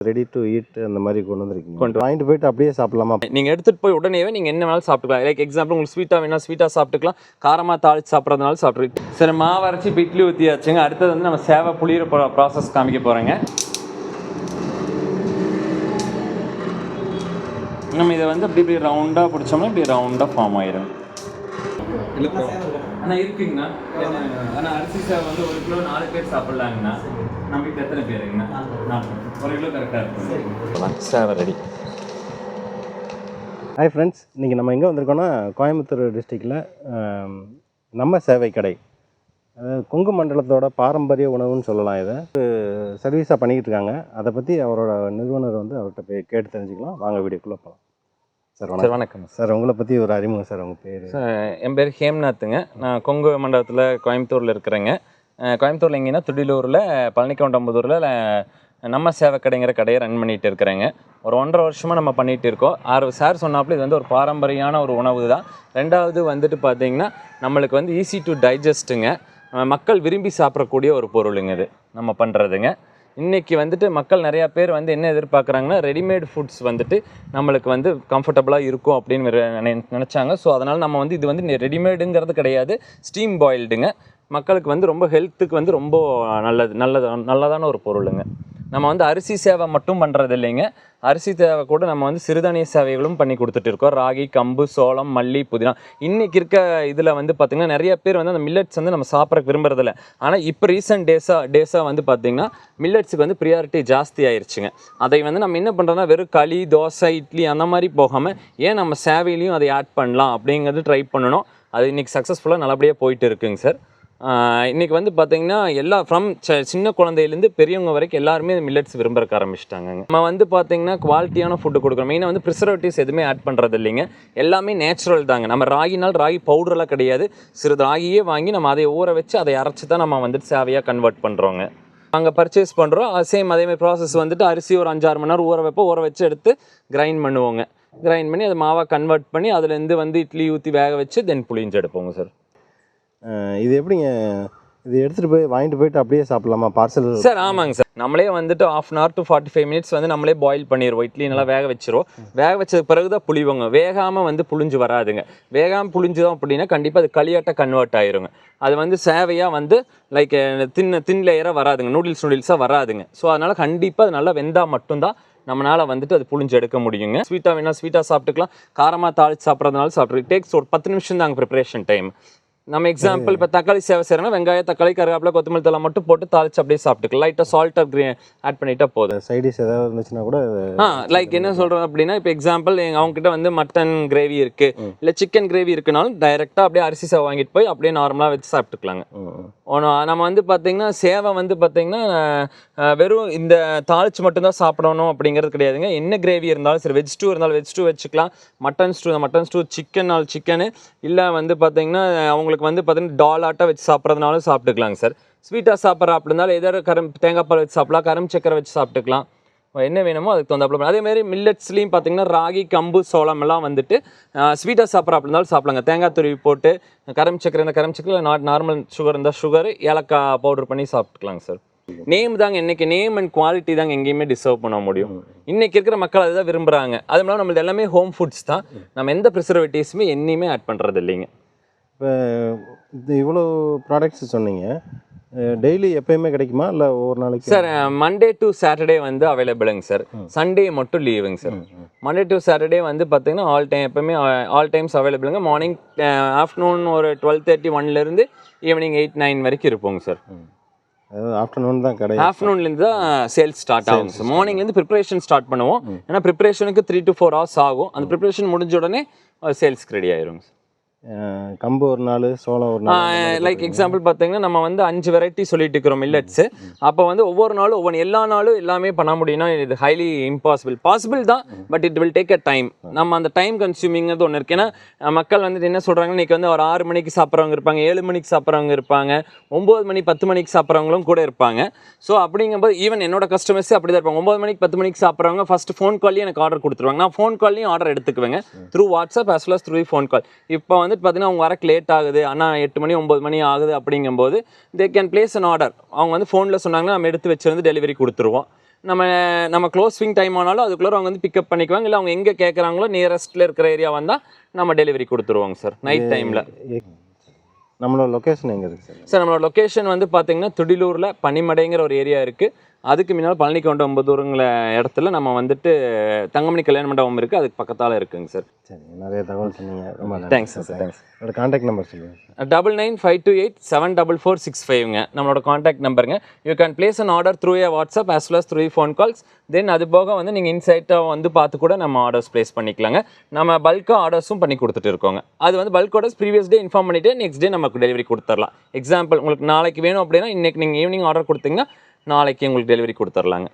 Ready to eat அந்த மாதிரி கொண்டு வந்திருக்கீங்க. வாங்கிட்டு போயிட்டு அப்படியே சாப்பிடலாமா? நீங்கள் எடுத்துகிட்டு போய் உடனேவே நீங்கள் என்ன வேணாலும் சாப்பிட்டுக்கலாம். லைக் எக்ஸாம்பிள் உங்களுக்கு ஸ்வீட்டாக வேணால் ஸ்வீட்டாக சாப்பிட்டுக்கலாம், காரமாக தாளித்து சாப்பிட்றதுனால சாப்பிட்ருக்கு. சரி, மாவு அரைச்சி இப்போ இட்லி ஊற்றியாச்சுங்க. அடுத்தது வந்து நம்ம சேவை புளியிற ப்ராசஸ் காமிக்க போகிறேங்க. நம்ம இதை வந்து அப்படி இப்படி ரவுண்டாக பிடிச்சோம்னா இப்படி ரவுண்டாக ஃபார்ம் ஆயிடும். ஆனால் இருக்குங்கண்ணா. ஆனால் அரிசி சேவை வந்து 1 கிலோ 4 பேர் சாப்பிட்லாங்கண்ணா. நம்ம இப்போ எத்தனை பேருங்கண்ணா? 1 கிலோ கரெக்டாக இருக்கும். சேவை ரெடி. ஹாய் ஃப்ரெண்ட்ஸ், இன்றைக்கி நம்ம எங்கே வந்திருக்கோன்னா கோயம்புத்தூர் டிஸ்ட்ரிக்டில் நம்ம சேவை கடை. கொங்கு மண்டலத்தோட பாரம்பரிய உணவுன்னு சொல்லலாம். இதை சர்வீஸாக பண்ணிக்கிட்டு இருக்காங்க. அதை பற்றி அவரோட நிறுவனர் வந்து அவர்கிட்ட போய் கேட்டு தெரிஞ்சுக்கலாம். வாங்க வீடியோக்குள்ளே போகலாம். சார் வணக்கம். வணக்கம் சார், உங்களை பற்றி ஒரு அறிமுகம் சார். உங்கள் பேர்? சார், என் பேர் ஹேம்நாத்துங்க. நான் கொங்கு மண்டலத்தில் கோயம்புத்தூரில் இருக்கிறேங்க. கோயம்புத்தூரில் எங்கேன்னா துடிலூரில் பழனிக்கவுண்டம்புதூரில் நம்ம சேவை கடைங்கிற கடையை ரன் பண்ணிகிட்டு இருக்கிறேங்க. ஒரு 1.5 வருஷமாக நம்ம பண்ணிகிட்டு இருக்கோம். சார் சொன்னாப்புல இது வந்து ஒரு பாரம்பரியான ஒரு உணவு தான். ரெண்டாவது வந்துட்டு பார்த்தீங்கன்னா நம்மளுக்கு வந்து ஈஸி டு டைஜஸ்ட்டுங்க. மக்கள் விரும்பி சாப்பிடக்கூடிய ஒரு பொருளுங்க இது நம்ம பண்ணுறதுங்க. இன்றைக்கி வந்துட்டு மக்கள் நிறையா பேர் வந்து என்ன எதிர்பார்க்குறாங்கன்னா, ரெடிமேட் ஃபுட்ஸ் வந்துட்டு நம்மளுக்கு வந்து கம்ஃபர்டபுளாக இருக்கும் அப்படின்னு நினச்சாங்க. ஸோ அதனால் நம்ம வந்து இது வந்து ரெடிமேடுங்கிறது கிடையாது, ஸ்டீம் பாயில்டுங்க. மக்களுக்கு வந்து ரொம்ப ஹெல்த்துக்கு வந்து ரொம்ப நல்லதான ஒரு பொருளுங்க. நம்ம வந்து அரிசி சேவை மட்டும் பண்ணுறது இல்லைங்க. அரிசி சேவை கூட நம்ம வந்து சிறுதானிய சேவைகளும் பண்ணி கொடுத்துட்டு இருக்கோம். ராகி, கம்பு, சோளம், மல்லி, புதினா. இன்றைக்கி இருக்க இதில் வந்து பார்த்திங்கன்னா நிறைய பேர் வந்து அந்த மில்லட்ஸ் வந்து நம்ம சாப்பிட விரும்புறதில்ல. ஆனால் இப்போ ரீசெண்ட் டேஸாக வந்து பார்த்திங்கன்னா மில்லட்ஸுக்கு வந்து ப்ரியாரிட்டி ஜாஸ்தி ஆயிடுச்சுங்க. அதை வந்து நம்ம என்ன பண்ணுறோன்னா வெறும் களி, தோசை, இட்லி அந்த மாதிரி போகாமல் ஏன் நம்ம சேவையிலையும் அதை ஆட் பண்ணலாம் அப்படிங்கிறது ட்ரை பண்ணணும். அது இன்றைக்கி சக்ஸஸ்ஃபுல்லாக நல்லபடியாக போயிட்டு இருக்குங்க சார். இன்றைக்கி வந்து பார்த்திங்கன்னா எல்லா சின்ன குழந்தையிலேருந்து பெரியவங்க வரைக்கும் எல்லாருமே மில்லட்ஸ் விரும்புறக்க ஆரம்பிச்சிட்டாங்க. நம்ம வந்து பார்த்திங்கன்னா குவாலிட்டியான ஃபுட்டு கொடுக்குறோம். மெயினாக வந்து ப்ரிசர்வேட்டிவ்ஸ் எதுவுமே ஆட் பண்ணுறது இல்லைங்க. எல்லாமே நேச்சுரல் தாங்க. நம்ம ராகி பவுடரெலாம் கிடையாது. சிறு ராகியே வாங்கி நம்ம அதை ஊற வச்சு அதை அரைச்சி தான் நம்ம வந்துட்டு சேவையாக கன்வெர்ட் பண்ணுறோங்க. அங்கே பர்ச்சேஸ் பண்ணுறோம். சேம் அதேமாதிரி ப்ராசஸ் வந்துட்டு அரிசி ஒரு 5-6 மணி நேரம் ஊற வச்சு எடுத்து கிரைண்ட் பண்ணுவோங்க. கிரைண்ட் பண்ணி அதை மாவாக கன்வெர்ட் பண்ணி அதுலேருந்து வந்து இட்லி ஊற்றி வேக வச்சு தென் புளிஞ்சு எடுப்போங்க சார். இது எப்படிங்க? இது எடுத்துகிட்டு போய் வாங்கிட்டு போயிட்டு அப்படியே சாப்பிட்லாமா? பார்சல்? சார் ஆமாங்க சார். நம்மளே வந்துட்டு 1/2 hour to 45 minutes வந்து நம்மளே பாயில் பண்ணிடுவோம். இட்லி நல்லா வேக வச்சிருவோம். வேக வச்சதுக்கு பிறகு தான் புளிவோங்க. வேகாமல் வந்து புளிஞ்சு வராதுங்க. வேகாமல் புளிஞ்சுதான் அப்படின்னா கண்டிப்பாக அது களியாட்ட கன்வெர்ட் ஆயிருங்க. அது வந்து சேவையாக வந்து லைக் தின் லேயராக வராதுங்க, நூடுல்ஸாக வராதுங்க. ஸோ அதனால் கண்டிப்பாக அது நல்லா வெந்தால் மட்டும்தான் நம்மளால் வந்துட்டு அது புளிஞ்சு எடுக்க முடியுங்க. ஸ்வீட்டாக வேணால் ஸ்வீட்டாக சாப்பிட்டுக்கலாம், காரமாக தாளித்து சாப்பிட்றதுனால சாப்பிட்ருக்கு. டேக்ஸ் ஒரு 10 நிமிஷம் தாங்க ப்ரிப்பரேஷன் டைம். நம்ம எக்ஸாம்பிள் இப்போ தக்காளி சேவை செய்கிறோன்னா வெங்காயம், தக்காளி, கருவேப்பிலை, கொத்தமல்லி தழை மட்டும் போட்டு தாளிச்சு அப்படியே சாப்பிட்டுக்கலாம். லைட்டாக சால்ட்டாக ஆட் பண்ணிட்டா போதும். சைடிஷ் ஏதாவது இருந்துச்சுன்னா கூட லைக் என்ன சொல்கிறோம் அப்படின்னா, இப்போ எக்ஸாம்பிள் அவங்ககிட்ட வந்து மட்டன் கிரேவி இருக்குது, இல்லை சிக்கன் கிரேவி இருக்குனாலும் டைரெக்டாக அப்படியே அரிசி சேவை வாங்கிட்டு போய் அப்படியே நார்மலாக வச்சு சாப்பிட்டுக்கலாங்க. நம்ம வந்து பார்த்திங்கன்னா சேவை வந்து பார்த்திங்கன்னா வெறும் இந்த தாளிச்சு மட்டும்தான் சாப்பிடணும் அப்படிங்கிறது கிடையாதுங்க. என்ன கிரேவி இருந்தாலும் சரி, வெஜ் ஸ்டூ இருந்தாலும் வெஜ் ஸ்டூ வச்சுக்கலாம், மட்டன் ஸ்டூ சிக்கனு, இல்லை வந்து பார்த்திங்கன்னா அவங்களுக்கு வந்து பார்த்தீங்கன்னா டாலாட்டாக வச்சு சாப்பிட்றதுனாலும் சாப்பிட்டுக்கலாங்க சார். ஸ்வீட்டாக சாப்பிட்ற அப்படி இருந்தாலும் எதாவது தேங்காய் பால் வச்சு சாப்பிடலாம், கரும்பு சக்கரை வச்சு சாப்பிட்டுக்கலாம். என்ன வேணுமோ அதுக்கு தகுந்தாப்புல. அதேமாதிரி மில்லட்ஸ்லையும் பார்த்தீங்கன்னா ராகி, கம்பு, சோளம் எல்லாம் வந்துட்டு ஸ்வீட்டாக சாப்பிட்ற அப்படி இருந்தாலும் சாப்பிடலாங்க. தேங்காய் துருவி போட்டு கரும்பு சக்கரை நார்மல் சுகர் இருந்தால் சுகர், ஏலக்காய் பவுடர் பண்ணி சாப்பிட்டுக்கலாங்க சார். நேம் தாங்க இன்னைக்கு, நேம் அண்ட் குவாலிட்டி தாங்க எங்கேயுமே டிசர்வ் பண்ண முடியும். இன்னைக்கு இருக்கிற மக்கள் அதுதான் விரும்புகிறாங்க. அது இல்லாமல் நம்மளது எல்லாமே ஹோம் ஃபுட்ஸ் தான். நம்ம எந்த ப்ரிசர்வேட்டிவ்ஸுமே என்னையுமே ஆட் பண்ணுறது இல்லைங்க. இப்போ இவ்வளோ ப்ராடக்ட்ஸ் சொன்னீங்க, டெய்லி எப்பயுமே கிடைக்குமா இல்லை ஒவ்வொரு நாளைக்கு? சார், மண்டே டு சாட்டர்டே வந்து அவைலபிளுங்க சார். சண்டே மட்டும் லீவுங்க சார். மண்டே டு சாட்டர்டே வந்து பார்த்தீங்கன்னா எப்பவுமே ஆல் டைம்ஸ் அவைலபிளுங்க. மார்னிங், ஆஃப்டர்நூன் ஒரு 12:30 1லேருந்து ஈவினிங் 8-9 வரைக்கும் இருப்போங்க சார். அதாவது ஆஃப்டர்நூன் தான் கிடையாது. ஆஃப்டர்நூன்லேருந்து தான் சேல்ஸ் ஸ்டார்ட் ஆகும் சார். மார்னிங்லேருந்து ப்ரிப்பரேஷன் ஸ்டார்ட் பண்ணுவோம். ஏன்னா ப்ரிப்பரேஷனுக்கு 3 to 4 hours ஆகும். அந்த ப்ரிப்பரேஷன் முடிஞ்ச உடனே சேல்ஸ்க்கு ரெடி ஆயிருங்க சார். கம்பு ஒரு நாள், சோளம் ஒரு நாள். லைக் எக்ஸாம்பிள் பார்த்தீங்கன்னா நம்ம வந்து 5 வெரைட்டி சொல்லிட்டு இருக்கிறோம் மில்லட்ஸு. அப்போ வந்து ஒவ்வொரு நாளும் எல்லா நாளும் எல்லாமே பண்ண முடியும்னா இது ஹைலி பாசிபிள் தான். But it will take a time. நம்ம அந்த டைம் கன்சியூமிங்கிறது ஒன்று இருக்குது. ஏன்னா மக்கள் வந்துட்டு என்ன சொல்கிறாங்கன்னா, இன்றைக்கி வந்து ஒரு 6 மணிக்கு சாப்பிட்றவங்க இருப்பாங்க, 7 மணிக்கு சாப்பிட்றவங்க இருப்பாங்க, 9 மணி 10 மணிக்கு சாப்பிட்றவங்களும் கூட இருப்பாங்க. ஸோ அப்படிங்கும்போது ஈவன் என்னோட கஸ்டமர்ஸே அப்படி தான் இருப்பாங்க. 9 மணிக்கு 10 மணிக்கு சாப்பிட்றவங்க ஃபஸ்ட்டு ஃபோன் கால்லையும் எனக்கு ஆர்டர் கொடுத்துருவாங்க. நான் ஃபோன் கால்லையும் ஆர்டர் எடுத்துக்குவேங்க through WhatsApp as well as through phone call. இப்போ வந்துட்டு பார்த்தீங்கன்னா அவங்க வரக்கு லேட் ஆகுது, ஆனால் 8 மணி 9 மணி ஆகுது அப்படிங்கும்போது they can place an order. அவங்க வந்து ஃபோனில் சொன்னாங்கன்னா நம்ம எடுத்து வச்சிருந்து டெலிவரி கொடுத்துருவோம். நம்ம க்ளோஸ் ஸ்விங் டைம் ஆனாலும் அதுக்குள்ளே அவங்க வந்து பிக்கப் பண்ணிக்குவாங்க, இல்லை அவங்க எங்கே கேட்குறாங்களோ நியரஸ்ட்டில் இருக்கிற ஏரியா வந்தால் நம்ம டெலிவரி கொடுத்துருவோங்க சார் நைட் டைமில். நம்மளோட லொக்கேஷன் எங்கே இருக்குது சார்? சார் நம்மளோட லொக்கேஷன் வந்து பார்த்தீங்கன்னா துடிலூரில் பனிமடைங்கிற ஒரு ஏரியா இருக்குது. அதுக்கு முன்னால் பழனிக்கொண்டம்புதூருங்கிற இடத்துல நம்ம வந்துட்டு தங்கமணி கல்யாண மண்டபம் இருக்குது, அதுக்கு பக்கத்தால் இருக்குங்க சார். சரி, நிறைய தகவல் சொன்னீங்க, ரொம்ப தேங்க்ஸ் சார். தேங்க்ஸ். என்னோட கான்டாக்ட் நம்பர் சொல்லுங்கள் சார். 9952874465 நம்மளோட காண்டாக்ட் நம்பருங்க. You can place an order through a WhatsApp as well as through phone calls. Then அது போக வந்து நீங்கள் இன்சைட்டாக வந்து பார்த்து கூட நம்ம ஆர்டர்ஸ் ப்ளேஸ் பண்ணிக்கலாங்க. நம்ம பல்காக ஆர்டர்ஸும் பண்ணி கொடுத்துட்டு இருக்கோங்க. அது வந்து bulk orders previous day inform பண்ணிவிட்டு நெக்ஸ்ட் டே நமக்கு டெலிவரி கொடுத்துடலாம். எக்ஸாம்பிள் உங்களுக்கு நாளைக்கு வேணும் அப்படின்னா இன்றைக்கி நீங்கள் ஈவினிங் ஆர்டர் கொடுத்தீங்கன்னா நாளைக்கு உங்களுக்கு டெலிவரி கொடுத்துர்லாங்க.